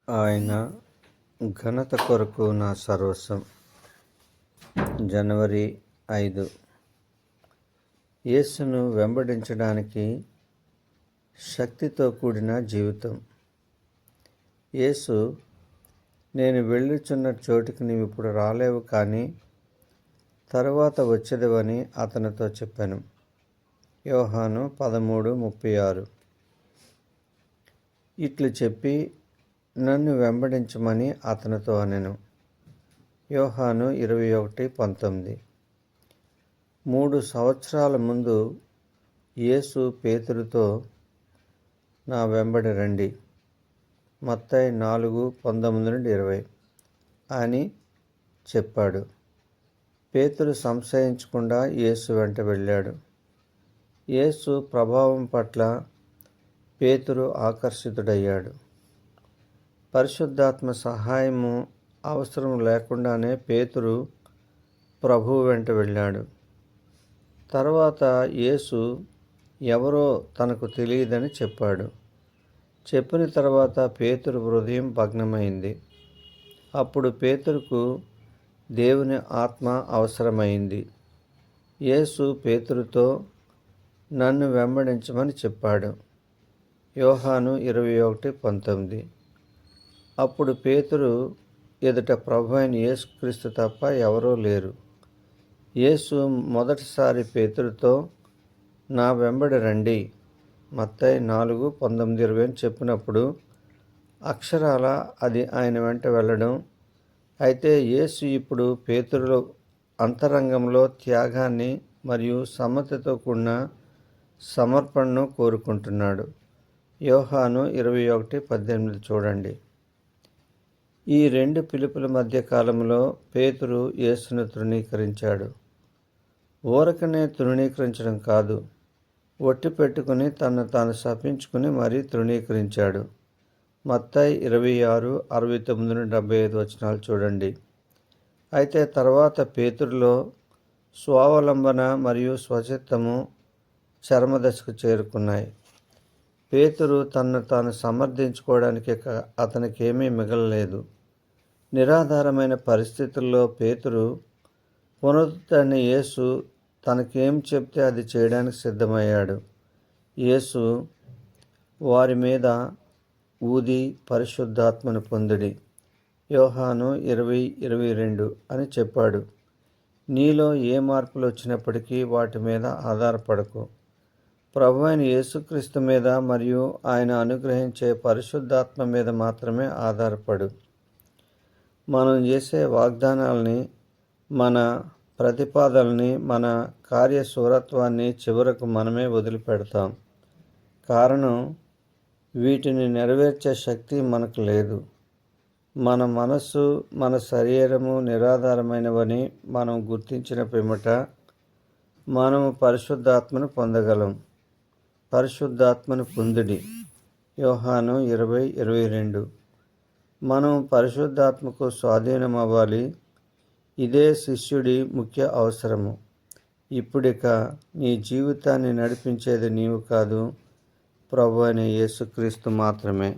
ఆయన ఘనత కొరకు నా సర్వస్వం. జనవరి 5. యేసును వెంబడించడానికి శక్తితో కూడిన జీవితం. యేసు, నేను వెళ్ళుచున్న చోటికి నీవు ఇప్పుడు రాలేవు, కానీ తరువాత వచ్చేదవని అతనితో చెప్పాను. యోహాను 13:36. ఇట్లు చెప్పి నన్ను వెంబడించమని అతనితో అనెను. యోహాను 21:19. 3 సంవత్సరాల ముందు యేసు పేతురుతో నా వెంబడి రండి, మత్తయి 4:19-20 అని చెప్పాడు. పేతురు సంశయించకుండా యేసు వెంట వెళ్ళాడు. యేసు ప్రభావం పట్ల పేతురు ఆకర్షితుడయ్యాడు. పరిశుద్ధాత్మ సహాయము అవసరం లేకుండానే పేతురు ప్రభువు వెంట వెళ్ళాడు. తర్వాత యేసు ఎవరో తనకు తెలియదని చెప్పాడు. చెప్పిన తర్వాత పేతురు హృదయం భగ్నమైంది. అప్పుడు పేతురుకు దేవుని ఆత్మ అవసరమైంది. యేసు పేతురుతో నన్ను వెంబడించమని చెప్పాడు. యోహాను 21:19. అప్పుడు పేతురు ఎదుట ప్రభువైన యేసుక్రీస్తు తప్ప ఎవరూ లేరు. యేసు మొదటిసారి పేతురుతో నా వెంబడి రండి, మత్తయి 4:19-20 అని చెప్పినప్పుడు అక్షరాల అది ఆయన వెంట వెళ్ళడం. అయితే యేసు ఇప్పుడు పేతురులో అంతరంగంలో త్యాగాన్ని మరియు సమ్మతితో కూడిన సమర్పణను కోరుకుంటున్నాడు. యోహాను 21:18 చూడండి. ఈ 2 పిలుపుల మధ్య కాలంలో పేతురు యేసును తృణీకరించాడు. ఊరకనే తృణీకరించడం కాదు, ఒట్టి పెట్టుకుని తనను తాను శపించుకుని మరీ తృణీకరించాడు. మత్తయి 26:69-75 చూడండి. అయితే తర్వాత పేతురులో స్వావలంబన మరియు స్వచిత్తము చరమదశకు చేరుకున్నాయి. పేతురు తనను తాను సమర్థించుకోవడానికి అతనికి ఏమీ మిగలలేదు. నిరాధారమైన పరిస్థితుల్లో పేతురు పునరుద్ధరణి యేసు తనకేం చెప్తే అది చేయడానికి సిద్ధమయ్యాడు. యేసు వారి మీద ఊది పరిశుద్ధాత్మను పొందిడి, యోహాను 20:22 అని చెప్పాడు. నీలో ఏ మార్పులు వచ్చినప్పటికీ వాటి మీద ఆధారపడకు. ప్రభువైన యేసుక్రీస్తు మీద మరియు ఆయన అనుగ్రహించే పరిశుద్ధాత్మ మీద మాత్రమే ఆధారపడు. మనం చేసే వాగ్దానాలని, మన ప్రతిపాదనల్ని, మన కార్యశూరత్వాన్ని చివరకు మనమే వదిలిపెడతాం. కారణం, వీటిని నెరవేర్చే శక్తి మనకు లేదు. మన మనస్సు, మన శరీరము నిరాధారమైనవని మనం గుర్తించిన పిమ్మట మనము పరిశుద్ధాత్మను పొందగలం. పరిశుద్ధాత్మను పొందిడి, యోహాను 20:22. మనం పరిశుద్ధాత్మకు స్వాధీనమవ్వాలి. ఇదే శిష్యుడి ముఖ్య అవసరము. ఇప్పుడిక నీ జీవితాన్ని నడిపించేది నీవు కాదు, ప్రభువైన యేసుక్రీస్తు మాత్రమే.